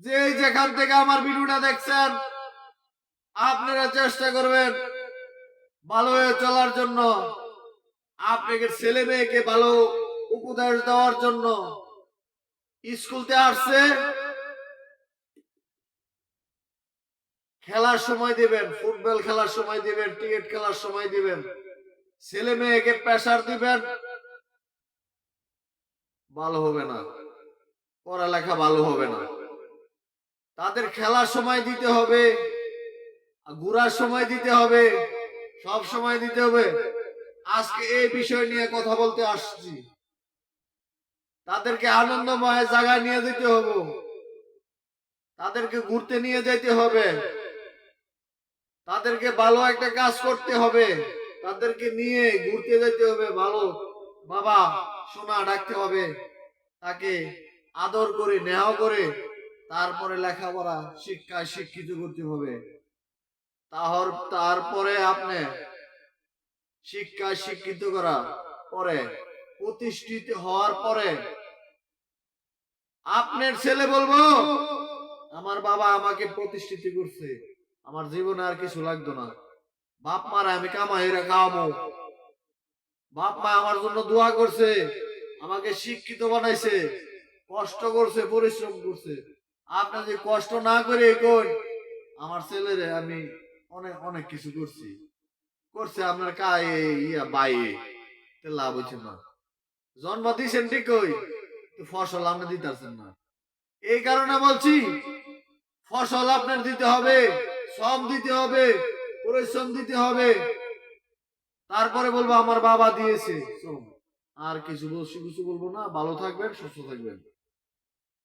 যে যেখান থেকে আমার ভিডিওটা দেখছেন, আপনারা চেষ্টা করবেন ভালো হয়ে চলার জন্য, আপনাকে ছেলে মেয়েকে ভালো উপদেশ দেওয়ার জন্য। স্কুলতে আসছে, খেলার সময় দিবেন, ফুটবল খেলার সময় দিবেন, ক্রিকেট খেলার সময় দিবেন। ছেলে মেয়েকে প্রেসার দিবেন, ভালো হবে না, পড়ালেখা ভালো হবে না। তাদের খেলার সময় দিতে হবে, ঘোরার সময় দিতে হবে, সব সময় দিতে হবে। আজকে এই বিষয় নিয়ে কথা বলতে আসছি। তাদেরকে আনন্দময় জায়গায় নিয়ে যেতে হবে, তাদেরকে ঘুরতে নিয়ে যেতে হবে, তাদেরকে ভালো একটা কাজ করতে হবে, তাদেরকে নিয়ে ঘুরতে যেতে হবে, ভালো বাবা সোনা ডাকতে হবে, তাকে আদর করে নেওয়া করে তারপরে লেখাপড়া শিক্ষায় শিক্ষিত করতে হবে। তারপরে আপনি শিক্ষায় শিক্ষিত করা পরে প্রতিষ্ঠিত হওয়ার পরে আপনার ছেলে বলবো আমার বাবা আমাকে প্রতিষ্ঠিত করছে, আমার জীবনে আর কিছু লাগতো না, বাপ মারা আমি কামাইরা খাওয়াবো, বাপ মা আমার জন্য দোয়া করছে, আমাকে শিক্ষিত বানাইছে, কষ্ট করছে, পরিশ্রম করছে। আপনি যে কষ্ট না করে কোন আমার ছেলেরে আমি অনেক অনেক কিছু করছি, করছে আপনার কায়ে ইয়া বাইয়ে, লাভ হচ্ছে না। জন্ম দিয়েছেন ঠিকই, ফসল আপনি দিতে পারছেন না। এই কারণে বলছি ফসল আপনার দিতে হবে, শ্রম দিতে হবে, পরিশ্রম দিতে হবে। তারপরে বলবো আমার বাবা দিয়েছে শ্রম। আর কিছু বলছি, কিছু বলবো না। ভালো থাকবেন, সুস্থ থাকবেন।